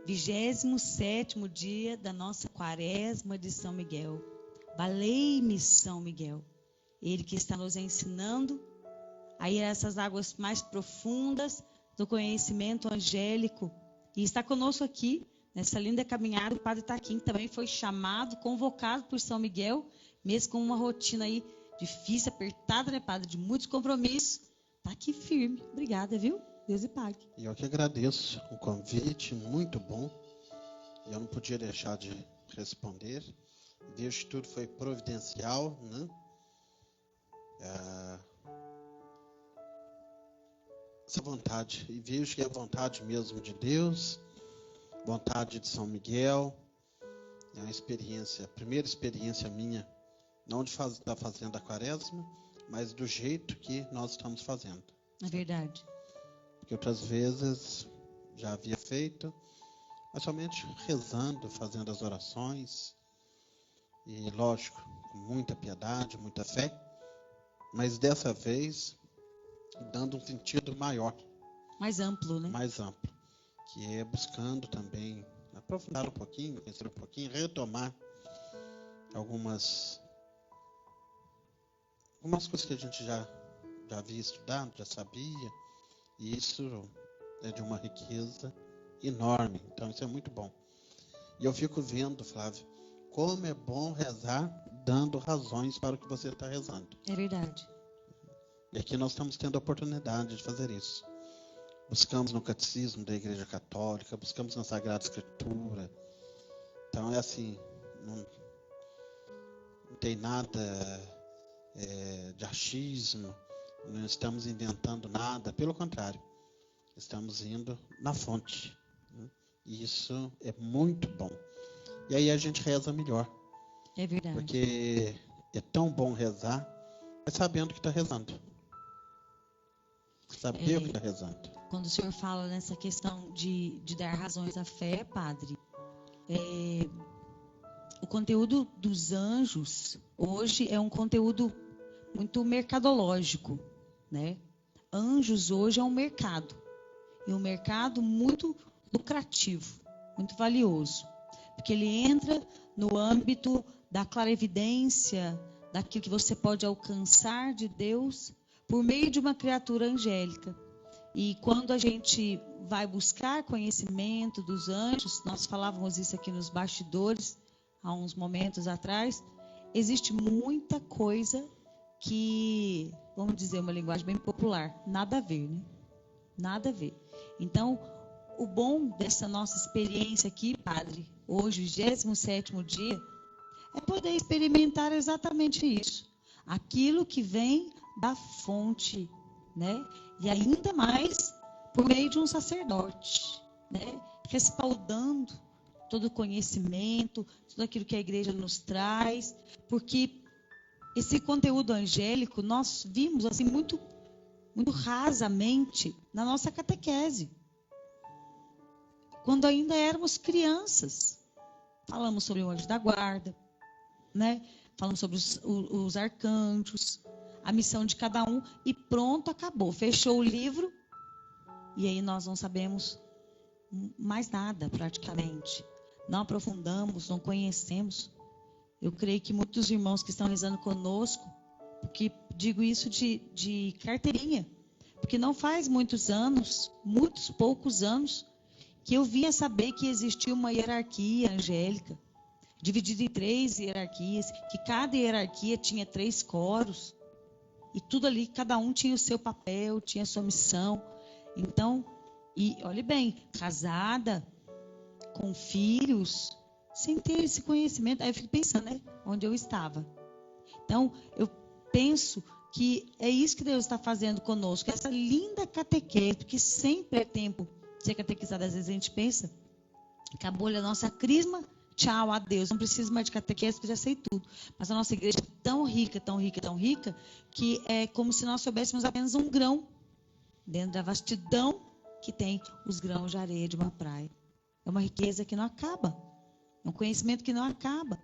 27º dia da nossa quaresma de São Miguel. Valei-me São Miguel. Ele que está nos ensinando a ir a essas águas mais profundas do conhecimento angélico. E está conosco aqui, nessa linda caminhada, o Padre Taquim, que também foi chamado, convocado por São Miguel, mesmo com uma rotina aí difícil, apertada, né, Padre? De muitos compromissos. Está aqui firme. Obrigada, viu? Deus lhe pague. E eu que agradeço o convite, muito bom. Eu não podia deixar de responder. Vejo que tudo foi providencial, né? Essa vontade, e vejo que é vontade mesmo de Deus, vontade de São Miguel. É uma experiência, a primeira experiência minha, não da fazenda quaresma, mas do jeito que nós estamos fazendo. É verdade. Porque outras vezes já havia feito, mas somente rezando, fazendo as orações, e lógico, com muita piedade, muita fé, mas dessa vez dando um sentido maior. Mais amplo, né? Mais amplo, que é buscando também aprofundar um pouquinho, conhecer um pouquinho, retomar algumas coisas que a gente já havia estudado, já sabia, e isso é de uma riqueza enorme. Então isso é muito bom. E eu fico vendo, Flávio, como é bom rezar dando razões para o que você está rezando. É verdade. E aqui nós estamos tendo a oportunidade de fazer isso. Buscamos no Catecismo da Igreja Católica, buscamos na Sagrada Escritura. Então é assim, não tem nada de achismo, não estamos inventando nada, pelo contrário, estamos indo na fonte, né? E isso é muito bom. E aí a gente reza melhor. É verdade. Porque é tão bom rezar, mas sabendo que está rezando. Saber o que está rezando. Quando o senhor fala nessa questão de dar razões à fé, Padre, o conteúdo dos anjos hoje é um conteúdo muito mercadológico, né? Anjos hoje é um mercado, e um mercado muito lucrativo, muito valioso, porque ele entra no âmbito da clarividência, daquilo que você pode alcançar de Deus por meio de uma criatura angélica. E quando a gente vai buscar conhecimento dos anjos, nós falávamos isso aqui nos bastidores há uns momentos atrás, existe muita coisa que, vamos dizer uma linguagem bem popular, nada a ver, né? Nada a ver. Então, o bom dessa nossa experiência aqui, Padre, hoje, 27º dia, é poder experimentar exatamente isso. Aquilo que vem da fonte, né? E ainda mais por meio de um sacerdote, né? Respaldando todo o conhecimento, tudo aquilo que a igreja nos traz, porque esse conteúdo angélico nós vimos assim muito rasamente na nossa catequese, quando ainda éramos crianças. Falamos sobre o anjo da guarda, né? Falamos sobre os arcanjos, a missão de cada um, e pronto, acabou. Fechou o livro, e aí nós não sabemos mais nada, praticamente. Não aprofundamos, não conhecemos. Eu creio que muitos irmãos que estão rezando conosco, porque digo isso de carteirinha, porque não faz muitos poucos anos, que eu vinha saber que existia uma hierarquia angélica, dividida em 3 hierarquias, que cada hierarquia tinha 3 coros, e tudo ali, cada um tinha o seu papel, tinha a sua missão. Então, e olhe bem, casada, com filhos, sem ter esse conhecimento. Aí eu fico pensando, né, onde eu estava. Então, eu penso que é isso que Deus está fazendo conosco, essa linda catequese, porque sempre é tempo de ser catequizado. Às vezes a gente pensa, acabou a nossa crisma, tchau, adeus, não preciso mais de catequese, porque já sei tudo. Mas a nossa igreja é tão rica, tão rica, tão rica, que é como se nós soubéssemos apenas um grão, dentro da vastidão que tem os grãos de areia de uma praia. É uma riqueza que não acaba, é um conhecimento que não acaba,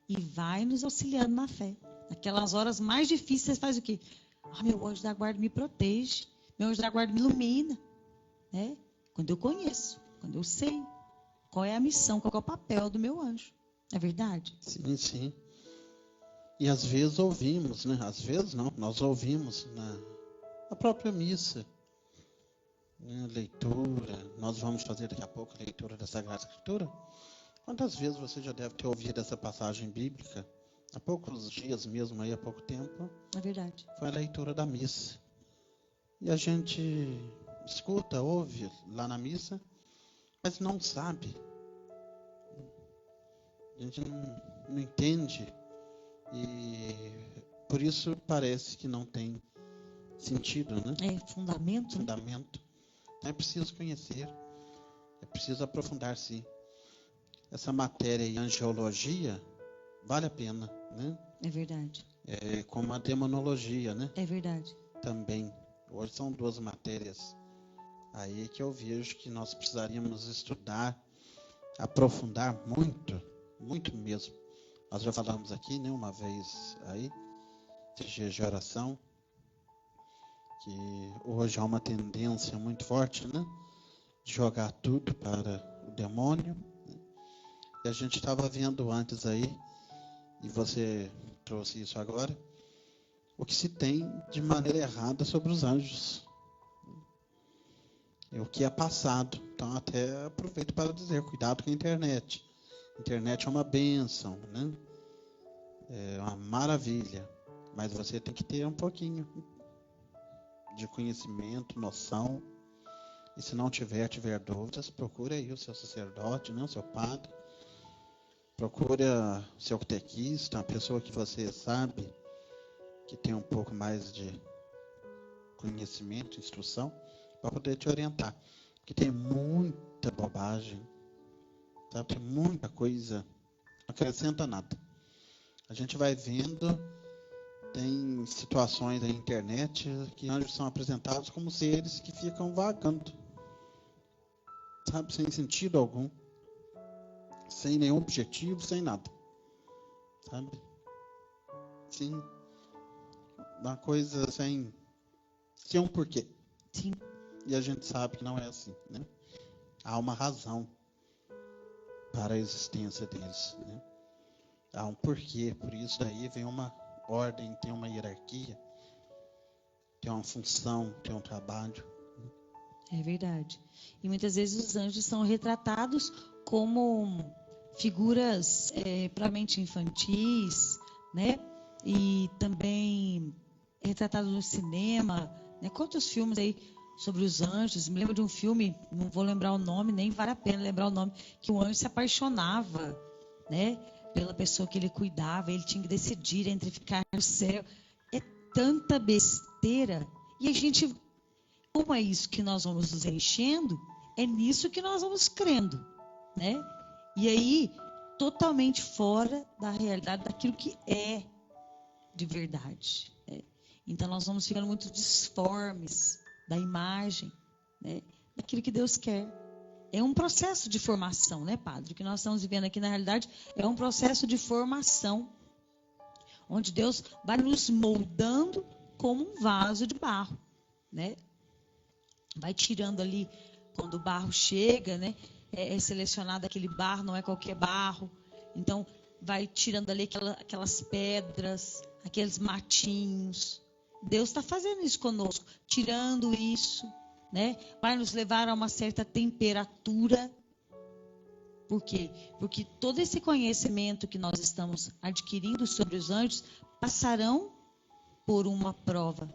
e vai nos auxiliando na fé. Naquelas horas mais difíceis, você faz o quê? Meu anjo da guarda me protege, meu anjo da guarda me ilumina, né? Quando eu conheço, quando eu sei. qual é a missão, qual é o papel do meu anjo. É verdade? Sim, sim. E às vezes ouvimos, né? Às vezes não, nós ouvimos na própria missa, né? Leitura. Nós vamos fazer daqui a pouco a leitura da Sagrada Escritura. Quantas vezes você já deve ter ouvido essa passagem bíblica? Há poucos dias mesmo, aí há pouco tempo, É verdade. foi a leitura da missa. E a gente escuta, ouve lá na missa, mas não sabe. A gente não entende. E por isso parece que não tem sentido, né? É fundamento, né? Fundamento. Então é preciso conhecer, é preciso aprofundar, sim. Essa matéria em angiologia vale a pena, né? É verdade. É como a demonologia, né? É verdade. Também. Hoje são duas matérias aí que eu vejo que nós precisaríamos estudar, aprofundar muito, muito mesmo. Nós já falamos aqui, né, uma vez aí, de oração, que hoje há uma tendência muito forte, né, de jogar tudo para o demônio. E a gente estava vendo antes aí, e você trouxe isso agora, o que se tem de maneira errada sobre os anjos. E o que é passado. Então até aproveito para dizer, cuidado com a internet. A internet é uma bênção, né? É uma maravilha. Mas você tem que ter um pouquinho de conhecimento, noção. E se não tiver dúvidas, procure aí o seu sacerdote, né? O seu padre. Procure o seu catequista, uma pessoa que você sabe que tem um pouco mais de conhecimento, instrução, para poder te orientar. Porque tem muita bobagem, tá? Tem muita coisa, não acrescenta nada. A gente vai vendo, tem situações na internet que anjos são apresentados como seres que ficam vagando, sabe? Sem sentido algum, sem nenhum objetivo, sem nada, sabe? Sim, uma coisa sem um porquê. Sim. E a gente sabe que não é assim, né? Há uma razão para a existência deles, né? Há um porquê, por isso daí vem uma ordem, tem uma hierarquia, tem uma função, tem um trabalho. É verdade. E muitas vezes os anjos são retratados como figuras puramente infantis, né? E também retratados no cinema, né? Quantos filmes aí sobre os anjos? Me lembro de um filme, não vou lembrar o nome, nem vale a pena lembrar o nome, que o anjo se apaixonava, né? Pela pessoa que ele cuidava, ele tinha que decidir entre ficar no céu. É tanta besteira. E a gente, como é isso que nós vamos nos enchendo, é nisso que nós vamos crendo, né? E aí, totalmente fora da realidade, daquilo que é de verdade, né? Então, nós vamos ficando muito disformes da imagem, né? Daquilo que Deus quer. É um processo de formação, né, Padre? O que nós estamos vivendo aqui, na realidade, é um processo de formação, onde Deus vai nos moldando como um vaso de barro, né? Vai tirando ali, quando o barro chega, né? É selecionado aquele barro, não é qualquer barro. Então, vai tirando ali aquelas pedras, aqueles matinhos. Deus está fazendo isso conosco, tirando isso, né? Vai nos levar a uma certa temperatura. Por quê? Porque todo esse conhecimento que nós estamos adquirindo sobre os anjos passarão por uma prova.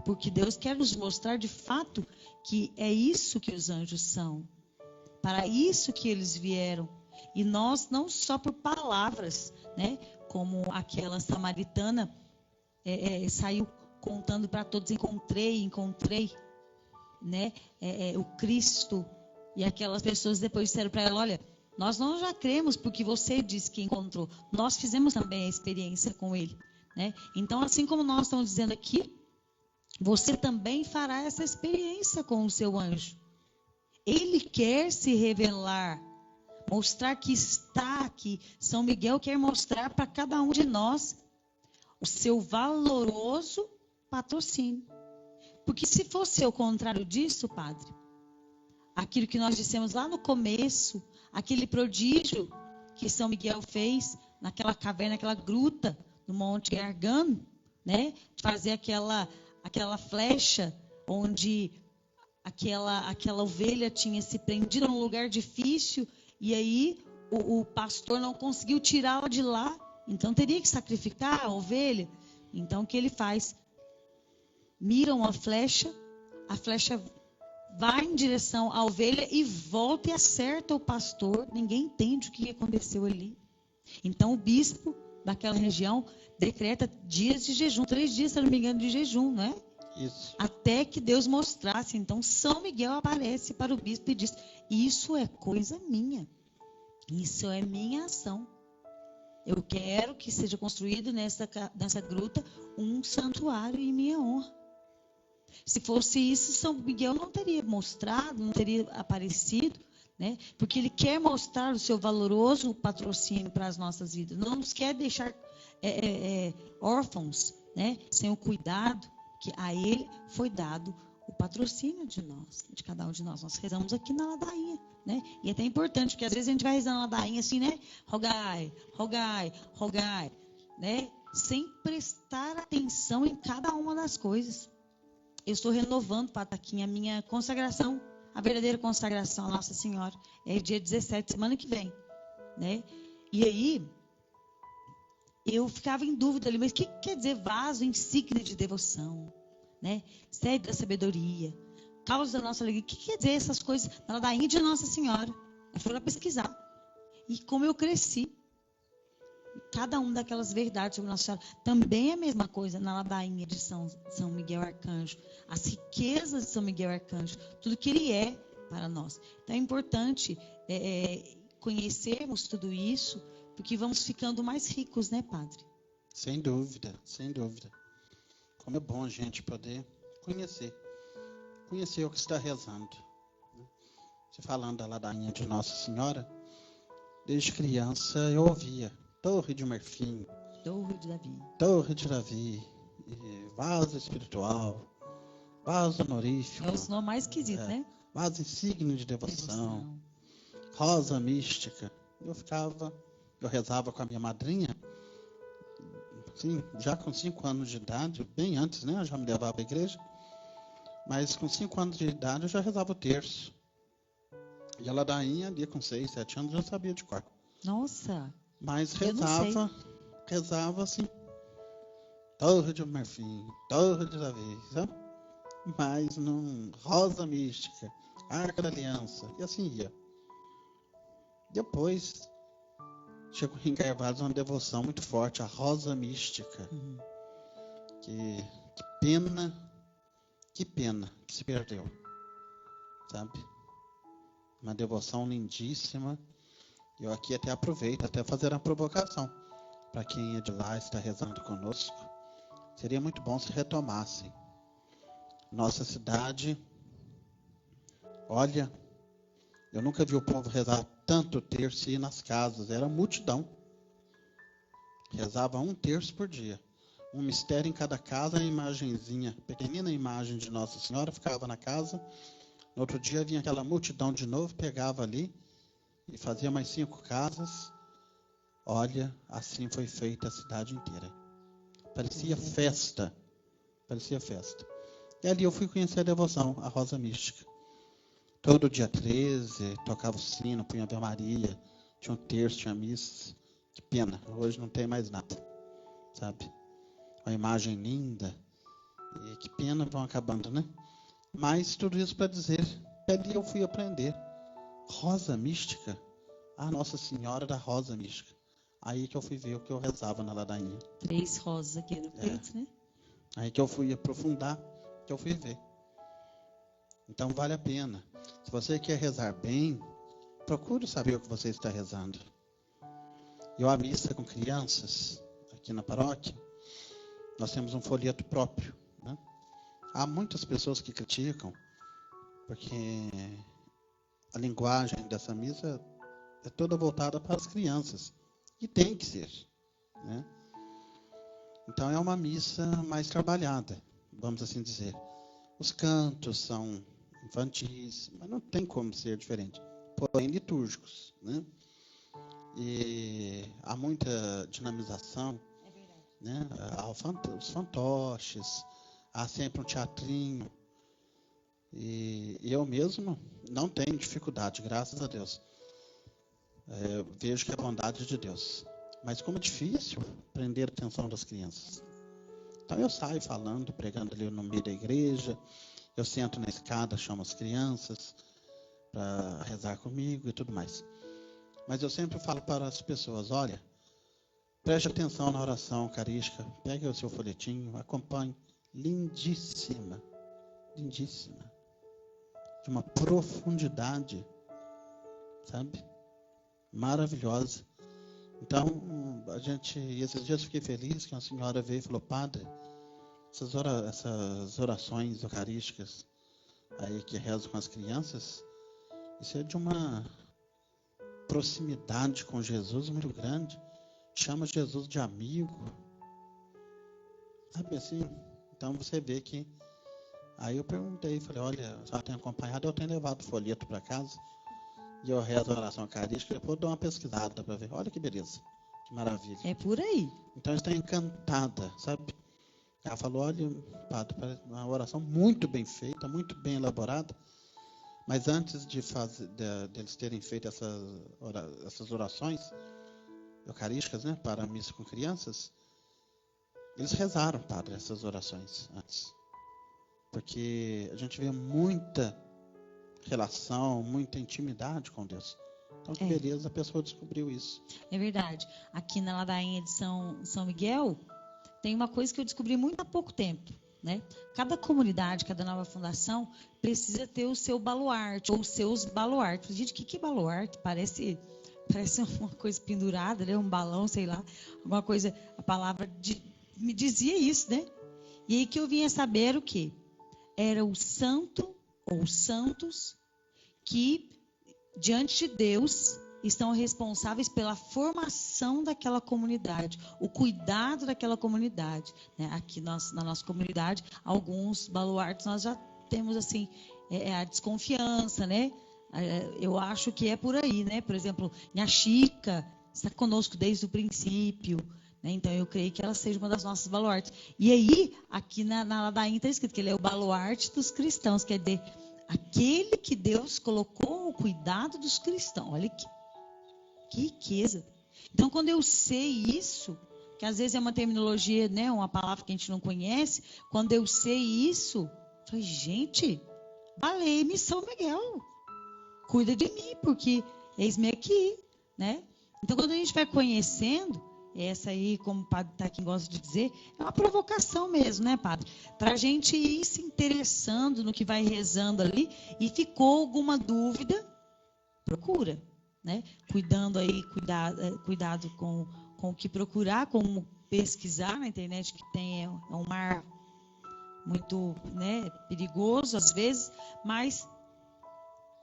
Porque Deus quer nos mostrar de fato que é isso que os anjos são. Para isso que eles vieram. E nós, não só por palavras, né? Como aquela samaritana saiu contando para todos, encontrei, né? O Cristo. E aquelas pessoas depois disseram para ela, olha, nós não já cremos porque você disse que encontrou. Nós fizemos também a experiência com ele, né? Então, assim como nós estamos dizendo aqui, você também fará essa experiência com o seu anjo. Ele quer se revelar, mostrar que está aqui. São Miguel quer mostrar para cada um de nós o seu valoroso patrocínio. Porque se fosse o contrário disso, Padre, aquilo que nós dissemos lá no começo, aquele prodígio que São Miguel fez naquela caverna, naquela gruta no Monte Gargano, né? De fazer aquela flecha onde aquela ovelha tinha se prendido num lugar difícil e aí o pastor não conseguiu tirá-la de lá, então teria que sacrificar a ovelha. Então o que ele faz? Mira uma flecha, a flecha vai em direção à ovelha e volta e acerta o pastor. Ninguém entende o que aconteceu ali. Então o bispo daquela região decreta dias de jejum, 3 dias, se não me engano, de jejum, não é? Isso. Até que Deus mostrasse. Então São Miguel aparece para o bispo e diz: isso é coisa minha, isso é minha ação. Eu quero que seja construído nessa gruta um santuário em minha honra. Se fosse isso, São Miguel não teria mostrado, não teria aparecido, né? Porque ele quer mostrar o seu valoroso patrocínio para as nossas vidas. Não nos quer deixar órfãos, né? Sem o cuidado que a ele foi dado o patrocínio de nós, de cada um de nós. Nós rezamos aqui na ladainha, né? E é até importante, porque às vezes a gente vai rezando na ladainha assim, né? Rogai, rogai, rogai, né? Sem prestar atenção em cada uma das coisas. Eu estou renovando, Pataquinha, a minha consagração, a verdadeira consagração à Nossa Senhora. É dia 17, semana que vem, né? E aí, eu ficava em dúvida ali, mas o que quer dizer vaso insígne de devoção, né? Sede da sabedoria, causa da nossa alegria. O que quer dizer essas coisas na ladainha de Nossa Senhora? Eu fui lá pesquisar. E como eu cresci, cada uma daquelas verdades sobre Nossa Senhora, também é a mesma coisa na ladainha de São Miguel Arcanjo. As riquezas de São Miguel Arcanjo, tudo que ele é para nós. Então é importante conhecermos tudo isso, porque vamos ficando mais ricos, né, Padre? Sem dúvida, sem dúvida. Como é bom a gente poder conhecer o que está rezando. Você falando da ladainha de Nossa Senhora, desde criança eu ouvia Torre de Marfim, Torre de Davi, vaso espiritual, vaso honorífico. É o nome mais esquisito, né? Vaso insígne de devoção, rosa mística. Eu rezava com a minha madrinha, sim, já com 5 anos de idade, bem antes, né? Eu já me levava à igreja, mas com 5 anos de idade eu já rezava o terço. E a ladainha ali com 6, 7 anos eu já sabia de cor. Nossa! Mas rezava assim, Torre de Marfim, Torre de Davi, sabe? Mas não, rosa mística, Arca da Aliança, e assim ia. Depois, chegou em Carvalho uma devoção muito forte, a rosa mística. Que pena que se perdeu, sabe? Uma devoção lindíssima. Eu aqui até aproveito, até fazer uma provocação para quem é de lá, está rezando conosco. Seria muito bom se retomassem. Nossa cidade, olha, eu nunca vi o povo rezar tanto terço e ir nas casas, era multidão. Rezava 1 terço por dia. Um mistério em cada casa, a imagenzinha, pequenina imagem de Nossa Senhora, ficava na casa. No outro dia vinha aquela multidão de novo, pegava ali e fazia mais 5 casas. Olha, assim foi feita a cidade inteira. Parecia festa. E ali eu fui conhecer a devoção, a rosa mística. Todo dia 13, tocava o sino, punha Ave Maria, tinha um terço, tinha missa. Que pena, hoje não tem mais nada, sabe? Uma imagem linda. E que pena, vão acabando, né? Mas tudo isso para dizer que ali eu fui aprender. Rosa mística, a Nossa Senhora da Rosa Mística. Aí que eu fui ver o que eu rezava na ladainha. 3 rosas aqui no peito, né? Aí que eu fui aprofundar, que eu fui ver. Então vale a pena. Se você quer rezar bem, procure saber o que você está rezando. Eu, a missa com crianças, aqui na paróquia, nós temos um folheto próprio, né? Há muitas pessoas que criticam, porque a linguagem dessa missa é toda voltada para as crianças. E tem que ser, né? Então é uma missa mais trabalhada, vamos assim dizer. Os cantos são em infantis, mas não tem como ser diferente, porém litúrgicos, né? E há muita dinamização, né? Há os fantoches, há sempre um teatrinho, e eu mesmo não tenho dificuldade, graças a Deus. Eu vejo que é a bondade de Deus, mas como é difícil prender a atenção das crianças. Então eu saio falando, pregando ali no meio da igreja, eu sento na escada, chamo as crianças para rezar comigo e tudo mais. Mas eu sempre falo para as pessoas, olha, preste atenção na oração eucarística, pegue o seu folhetinho, acompanhe. Lindíssima, lindíssima. De uma profundidade, sabe? Maravilhosa. Então, esses dias fiquei feliz que uma senhora veio e falou, padre, essas orações eucarísticas aí que rezam com as crianças, isso é de uma proximidade com Jesus muito grande. Chama Jesus de amigo. Sabe assim? Então você vê que... Aí eu perguntei, falei, olha, a senhora tem acompanhado? Eu tenho levado o folheto para casa e eu rezo a oração eucarística. Depois eu dou uma pesquisada para ver. Olha que beleza, que maravilha. É por aí. Então eu estou encantada, sabe? Ela falou, olha, padre, uma oração muito bem feita, muito bem elaborada. Mas antes deles terem feito essas orações eucarísticas, né, para a missa com crianças, eles rezaram, padre, essas orações antes. Porque a gente vê muita relação, muita intimidade com Deus. Então, que beleza, a pessoa descobriu isso. É verdade. Aqui na ladainha de São Miguel, tem uma coisa que eu descobri muito há pouco tempo, né? Cada comunidade, cada nova fundação precisa ter o seu baluarte, ou os seus baluartes. Gente, que baluarte? Parece uma coisa pendurada, né? Um balão, sei lá. Alguma coisa, a palavra me dizia isso, né? E aí que eu vinha saber o quê? Era o santo ou santos que, diante de Deus, estão responsáveis pela formação daquela comunidade, o cuidado daquela comunidade, né? Aqui na nossa comunidade, alguns baluartes nós já temos assim, a desconfiança, né? Eu acho que é por aí, né? Por exemplo, Nha Chica está conosco desde o princípio, né? Então eu creio que ela seja uma das nossas baluartes. E aí, aqui na ladainha está escrito que ele é o baluarte dos cristãos, quer dizer, aquele que Deus colocou o cuidado dos cristãos. Olha que riqueza. Então, quando eu sei isso, que às vezes é uma terminologia, né, uma palavra que a gente não conhece, quando eu sei isso, eu falei, gente, valei-me São Miguel, cuida de mim, porque eis-me aqui, né? Então, quando a gente vai conhecendo, essa aí, como o padre Taquim gosta de dizer, é uma provocação mesmo, né, padre? Para a gente ir se interessando no que vai rezando ali, e ficou alguma dúvida, procura. Né? Cuidado com o que procurar, com pesquisar na internet, que tem um mar muito, né, perigoso às vezes, mas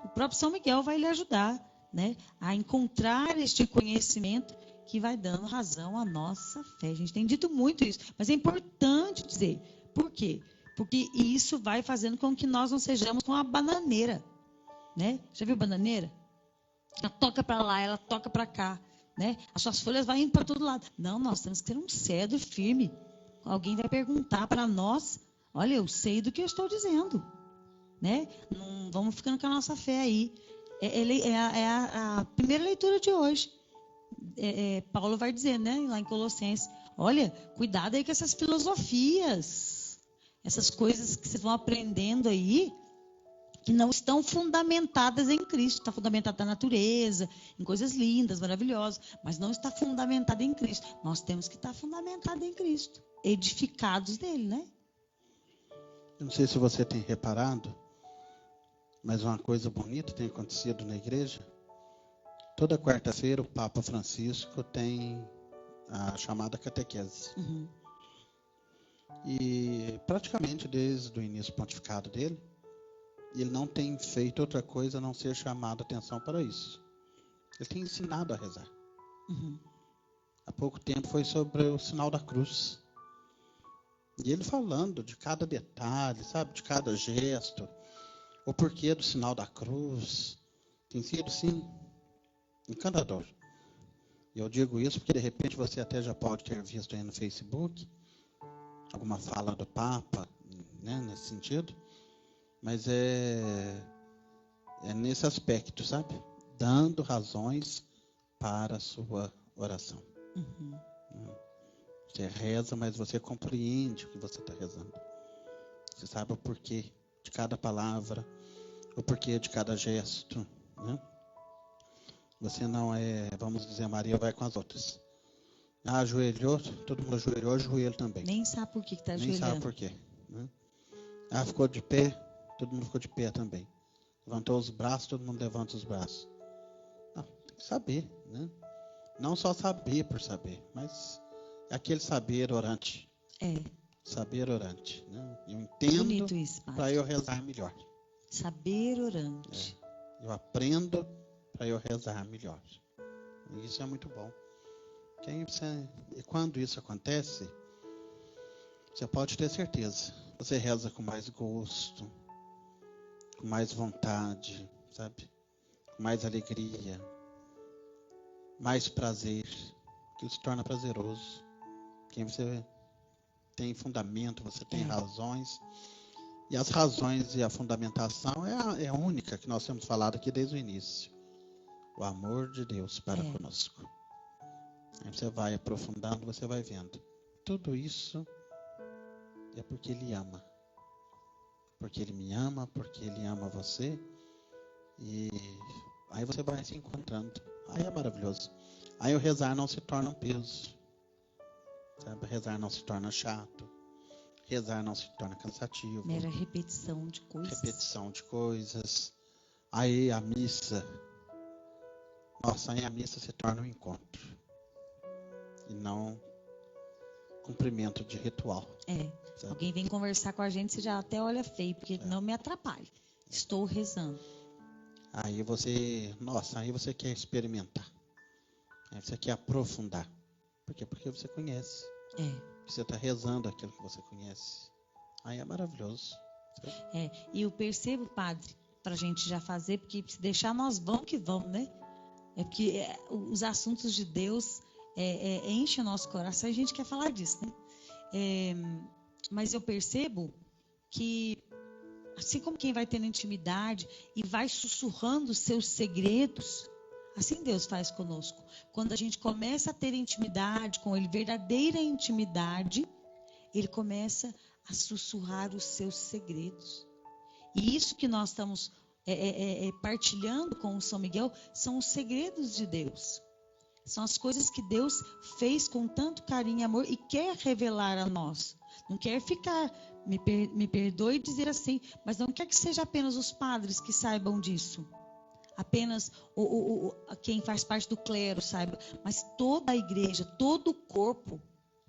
o próprio São Miguel vai lhe ajudar, né, a encontrar este conhecimento que vai dando razão à nossa fé. A gente tem dito muito isso, mas é importante dizer. Por quê? Porque isso vai fazendo com que nós não sejamos como uma bananeira, né? Já viu bananeira? Ela toca para lá, ela toca para cá, né? As suas folhas vão indo para todo lado. Não, nós temos que ter um cedro firme. Alguém vai perguntar para nós, olha, eu sei do que eu estou dizendo, né? Não vamos ficando com a nossa fé aí. É a primeira leitura de hoje. Paulo vai dizer, né, lá em Colossenses, olha, cuidado aí com essas filosofias, essas coisas que vocês vão aprendendo aí, que não estão fundamentadas em Cristo. Está fundamentada na natureza, em coisas lindas, maravilhosas, mas não está fundamentada em Cristo. Nós temos que estar fundamentados em Cristo, edificados nele, né? Eu não sei se você tem reparado, mas uma coisa bonita tem acontecido na igreja. Toda quarta-feira o Papa Francisco tem a chamada catequese. Uhum. E praticamente desde o início do pontificado dele, ele não tem feito outra coisa a não ser chamado a atenção para isso. Ele tem ensinado a rezar. Uhum. Há pouco tempo foi sobre o sinal da cruz. E ele falando de cada detalhe, sabe, de cada gesto. o porquê do sinal da cruz. Tem sido, sim, encantador. E eu digo isso porque, de repente, você até já pode ter visto aí no Facebook alguma fala do Papa, né, nesse sentido. Mas é nesse aspecto, sabe? Dando razões para a sua oração. Uhum. Você reza, mas você compreende o que você está rezando. Você sabe o porquê de cada palavra, o porquê de cada gesto, né? Você não é, vamos dizer, Maria vai com as outras. Ah, ajoelhou, todo mundo ajoelhou, ajoelho também. Nem sabe por que está Nem ajoelhando. sabe por quê, né? Ah, ficou de pé, todo mundo ficou de pé também. Levantou os braços, todo mundo levanta os braços. Não, tem que saber, né? Não só saber por saber, mas é aquele saber orante. É. Saber orante, né? Eu entendo Bonito isso, para padre. eu rezar melhor. Saber orante. Eu aprendo para eu rezar melhor. E isso é muito bom. E quando isso acontece, você pode ter certeza. Você reza com mais gosto, com mais vontade, sabe? Com mais alegria, mais prazer. Aquilo se torna prazeroso. Quem você tem fundamento, você tem razões. E as razões e a fundamentação é a única que nós temos falado aqui desde o início. O amor de Deus para conosco. Aí você vai aprofundando, você vai vendo. Tudo isso é porque Ele ama. Porque Ele me ama, porque Ele ama você. E aí você vai se encontrando. Aí é maravilhoso. Aí o rezar não se torna um peso. Sabe? Rezar não se torna chato. Rezar não se torna cansativo. Mera repetição de coisas. Repetição de coisas. Aí a missa. Nossa, aí a missa se torna um encontro. E não cumprimento de ritual. Sabe? Alguém vem conversar com a gente, você já até olha feio, porque não me atrapalhe. Estou rezando. Aí você quer experimentar. Aí você quer aprofundar. Por quê? Porque você conhece. Você está rezando aquilo que você conhece. Aí é maravilhoso. E eu percebo, padre, para a gente já fazer, porque se deixar nós vamos que vamos, né? É porque os assuntos de Deus enchem o nosso coração e a gente quer falar disso, né? Mas eu percebo que, assim como quem vai tendo intimidade e vai sussurrando os seus segredos, assim Deus faz conosco. Quando a gente começa a ter intimidade com Ele, verdadeira intimidade, Ele começa a sussurrar os seus segredos. E isso que nós estamos partilhando com o São Miguel são os segredos de Deus. São as coisas que Deus fez com tanto carinho e amor e quer revelar a nós. Não quer ficar, me perdoe dizer assim, mas não quer que seja apenas os padres que saibam disso. Apenas quem faz parte do clero saiba, mas toda a igreja, todo o corpo,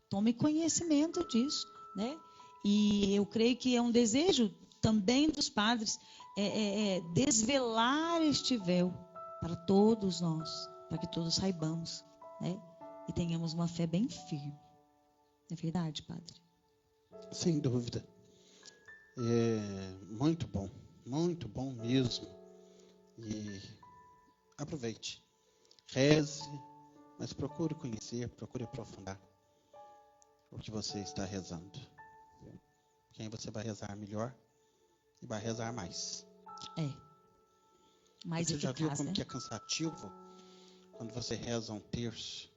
tome conhecimento disso, né? E eu creio que é um desejo também dos padres desvelar este véu para todos nós, para que todos saibamos, né? E tenhamos uma fé bem firme. É verdade, padre? Sem dúvida. Muito bom mesmo. E aproveite, reze, mas procure conhecer, procure aprofundar o que você está rezando. Porque aí você vai rezar melhor e vai rezar mais. Mais você eficaz, já viu como, né? que é cansativo quando você reza um terço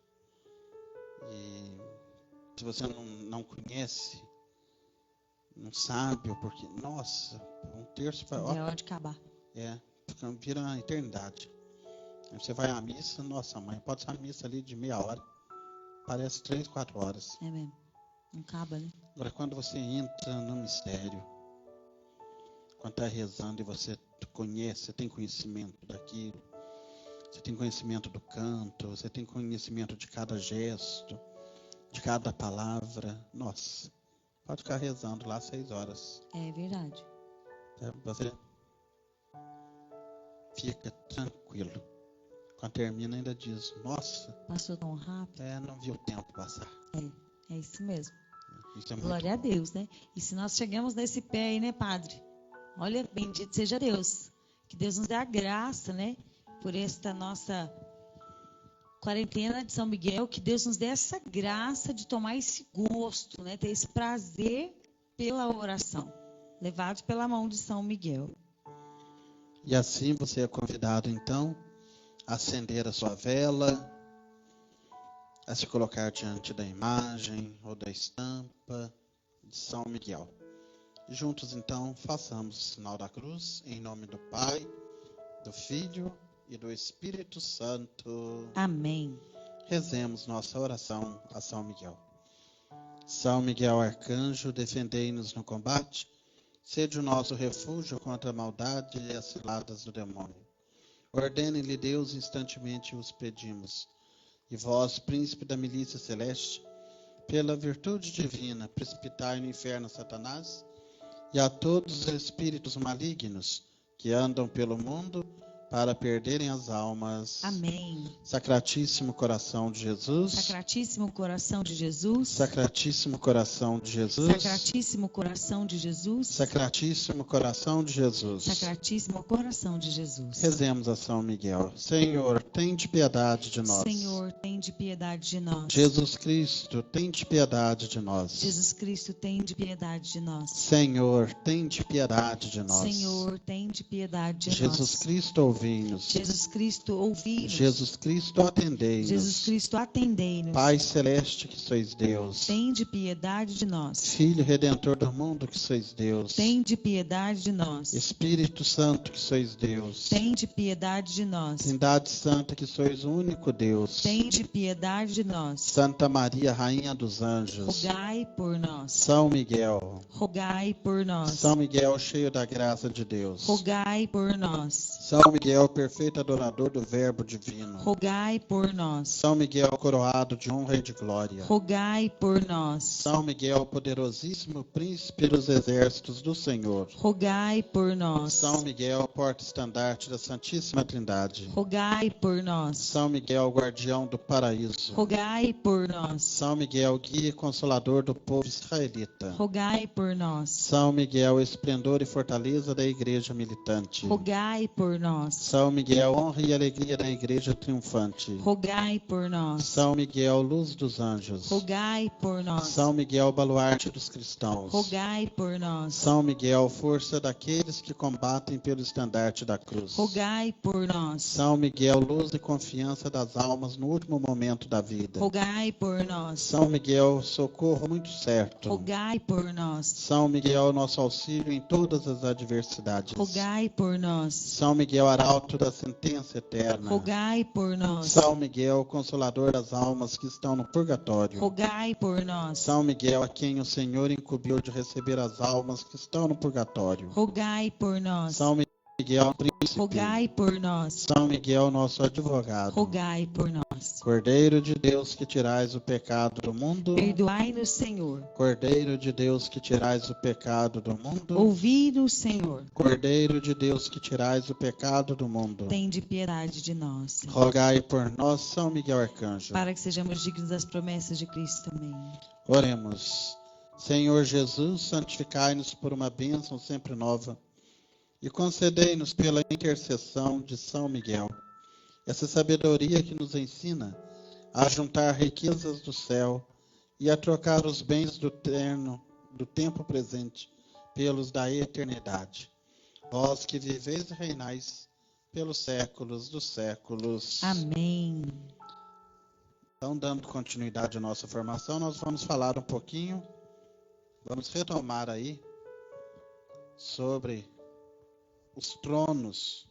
e se você não conhece, não sabe o porquê. Nossa, um terço vai... É hora de acabar. Vira uma eternidade. Aí você vai à missa, nossa mãe, pode ser uma missa ali de meia hora. Parece 3, 4 horas. É mesmo. Não acaba, né? Agora, quando você entra no mistério, quando está rezando e você conhece, você tem conhecimento daquilo, você tem conhecimento do canto, você tem conhecimento de cada gesto, de cada palavra. Nossa, pode ficar rezando lá 6 horas. É verdade. Você fica tranquilo. Quando termina, ainda diz: nossa, passou tão rápido. Não vi o tempo passar. É isso mesmo. Isso é Glória a Deus, né? E se nós chegamos nesse pé aí, né, padre? Olha, bendito seja Deus. Que Deus nos dê a graça, né? Por esta nossa quarentena de São Miguel, que Deus nos dê essa graça de tomar esse gosto, né? Ter esse prazer pela oração, levados pela mão de São Miguel. E assim você é convidado, então, a acender a sua vela, a se colocar diante da imagem ou da estampa de São Miguel. E juntos, então, façamos o sinal da cruz, em nome do Pai, do Filho e do Espírito Santo. Amém. Rezemos nossa oração a São Miguel. São Miguel Arcanjo, defendei-nos no combate, sede o nosso refúgio contra a maldade e as ciladas do demônio. Ordene-lhe Deus, instantemente os pedimos. E vós, príncipe da milícia celeste, pela virtude divina, precipitai no inferno Satanás e a todos os espíritos malignos que andam pelo mundo para perderem as almas. Amém. Sacratíssimo coração de Jesus. Sacratíssimo coração de Jesus. Sacratíssimo coração de Jesus. Sacratíssimo coração de Jesus. Sacratíssimo coração de Jesus. Sacratíssimo coração de Jesus. Rezemos a São Miguel. Senhor, tende piedade de nós. Senhor, tende piedade de nós. Jesus Cristo, tende piedade de nós. Jesus Cristo, tende piedade de nós. Senhor, tende piedade de nós. Senhor, tende piedade de nós. Jesus Cristo, ouvi-nos. Jesus Cristo, ouvi-nos. Jesus Cristo, atendei-nos. Jesus Cristo, atendei-nos. Pai celeste que sois Deus. Tende piedade de nós. Filho redentor do mundo que sois Deus. Tende piedade de nós. Espírito Santo que sois Deus. Tende piedade de nós. Trindade Santa que sois o único Deus. Tende piedade de nós. Santa Maria, Rainha dos Anjos. Rogai por nós. São Miguel. Rogai por nós. São Miguel, cheio da graça de Deus. Rogai por nós. São Miguel, perfeito adorador do Verbo divino. Rogai por nós. São Miguel, coroado de honra e de glória. Rogai por nós. São Miguel, poderosíssimo príncipe dos exércitos do Senhor. Rogai por nós. São Miguel, porta-estandarte da Santíssima Trindade. Rogai por nós. São Miguel, guardião do paraíso. Rogai por nós. São Miguel, guia e consolador do povo israelita. Rogai por nós. São Miguel, esplendor e fortaleza da igreja militante. Rogai por nós. São Miguel, honra e alegria da igreja triunfante. Rogai por nós. São Miguel, luz dos anjos. Rogai por nós. São Miguel, baluarte dos cristãos. Rogai por nós. São Miguel, força daqueles que combatem pelo estandarte da cruz. Rogai por nós. São Miguel, luz e confiança das almas no último momento da vida. Rogai por nós. São Miguel, socorro muito certo. Rogai por nós. São Miguel, nosso auxílio em todas as adversidades. Rogai por nós. São Miguel, arauto da sentença eterna. Rogai por nós. São Miguel, consolador das almas que estão no purgatório. Rogai por nós. São Miguel, a quem o Senhor incumbiu de receber as almas que estão no purgatório. Rogai por nós. São Miguel, príncipe. Rogai por nós. São Miguel, nosso advogado. Rogai por nós. Cordeiro de Deus que tirais o pecado do mundo. Perdoai-nos, Senhor. Cordeiro de Deus que tirais o pecado do mundo. Ouvi-nos, Senhor. Cordeiro de Deus que tirais o pecado do mundo. Tende piedade de nós, Senhor. Rogai por nós, São Miguel Arcanjo. Para que sejamos dignos das promessas de Cristo. Amém. Oremos. Senhor Jesus, santificai-nos por uma bênção sempre nova e concedei-nos pela intercessão de São Miguel essa sabedoria que nos ensina a juntar riquezas do céu e a trocar os bens do tempo presente pelos da eternidade. Vós que viveis e reinais pelos séculos dos séculos. Amém. Então, dando continuidade à nossa formação, nós vamos falar um pouquinho, vamos retomar aí sobre os tronos.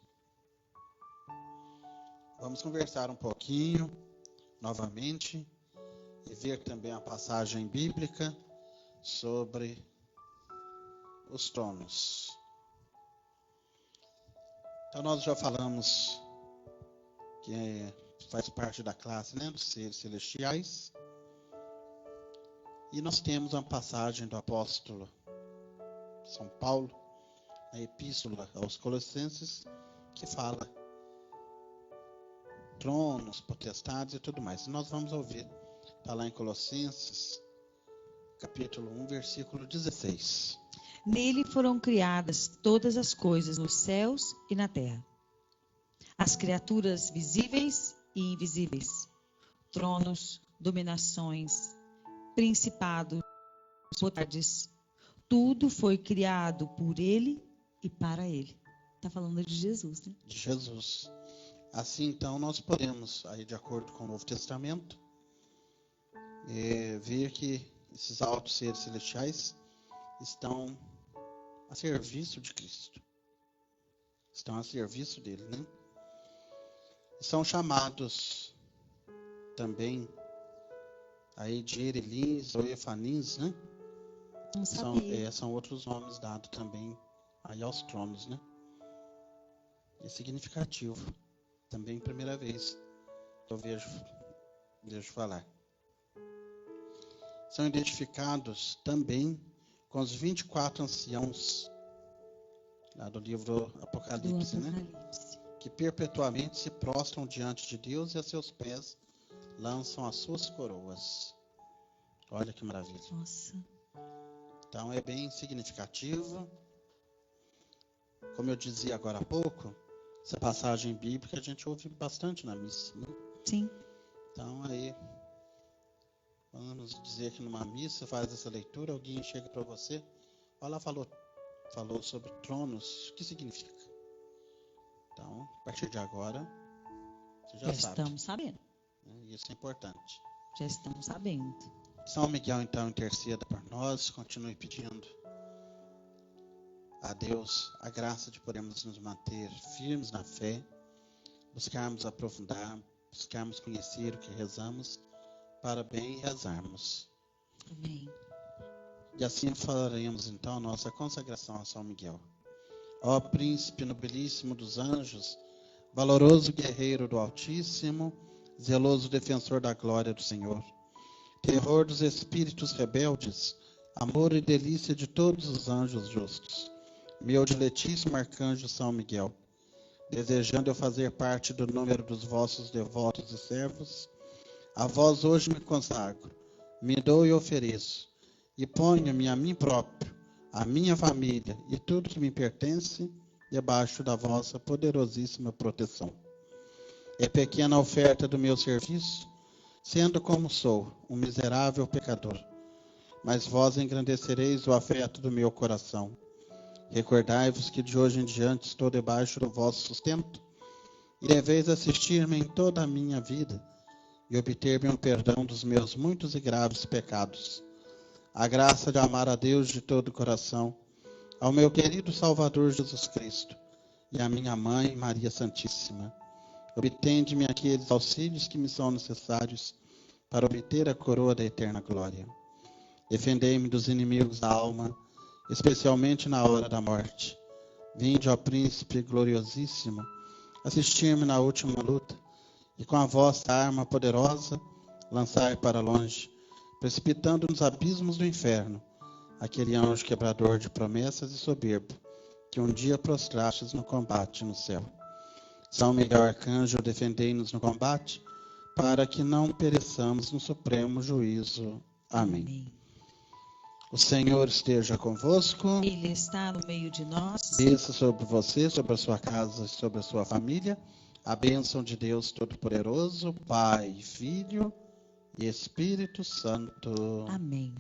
Vamos conversar um pouquinho novamente e ver também a passagem bíblica sobre os tronos. Então nós já falamos que faz parte da classe, né, dos seres celestiais. E nós temos uma passagem do apóstolo São Paulo, na Epístola aos Colossenses, que fala tronos, potestades e tudo mais. E nós vamos ouvir, está lá em Colossenses, capítulo 1, versículo 16. Nele foram criadas todas as coisas nos céus e na terra. As criaturas visíveis e invisíveis, tronos, dominações, principados, potestades, tudo foi criado por ele e para ele. Está falando de Jesus, né? De Jesus. Assim, então, nós podemos, aí de acordo com o Novo Testamento, ver que esses altos seres celestiais estão a serviço de Cristo. Estão a serviço dele, né? São chamados também aí de Erelins ou Efanins, né? Não sabia. São outros nomes dados também aí aos tronos, né? É significativo. Também primeira vez que eu vejo falar. São identificados também com os 24 anciãos lá do livro Apocalipse, né? Que perpetuamente se prostram diante de Deus e a seus pés lançam as suas coroas. Olha que maravilha. Nossa. Então é bem significativo. Como eu dizia agora há pouco, essa passagem bíblica a gente ouve bastante na missa, né? Sim. Então aí, vamos dizer que numa missa faz essa leitura, alguém chega para você, olha lá, falou sobre tronos, o que significa? Então, a partir de agora, você já sabe. Estamos sabendo. Isso é importante. Já estamos sabendo. São Miguel, então, interceda por nós, continue pedindo a Deus a graça de podermos nos manter firmes na fé, buscarmos aprofundar, buscarmos conhecer o que rezamos, para bem rezarmos. Amém. E assim faremos, então, a nossa consagração a São Miguel. Ó príncipe nobilíssimo dos anjos, valoroso guerreiro do Altíssimo, zeloso defensor da glória do Senhor, terror dos espíritos rebeldes, amor e delícia de todos os anjos justos, meu diletíssimo arcanjo São Miguel, desejando eu fazer parte do número dos vossos devotos e servos, a vós hoje me consagro, me dou e ofereço, e ponho-me a mim próprio, a minha família e tudo que me pertence debaixo da vossa poderosíssima proteção. É pequena a oferta do meu serviço, sendo como sou, um miserável pecador, mas vós engrandecereis o afeto do meu coração. Recordai-vos que de hoje em diante estou debaixo do vosso sustento, e deveis assistir-me em toda a minha vida, e obter-me um perdão dos meus muitos e graves pecados. A graça de amar a Deus de todo o coração, ao meu querido Salvador Jesus Cristo, e à minha Mãe, Maria Santíssima. Obtende-me aqueles auxílios que me são necessários para obter a coroa da eterna glória. Defendei-me dos inimigos da alma, especialmente na hora da morte. Vinde, ó Príncipe gloriosíssimo, assistir-me na última luta, e com a vossa arma poderosa, lançai para longe, precipitando nos abismos do inferno, aquele anjo quebrador de promessas e soberbo, que um dia prostrastes no combate no céu. São Miguel Arcanjo, defendei-nos no combate, para que não pereçamos no supremo juízo. Amém. Amém. O Senhor esteja convosco. Ele está no meio de nós. Desça sobre você, sobre a sua casa, sobre a sua família, a bênção de Deus Todo-Poderoso, Pai, Filho e Espírito Santo. Amém.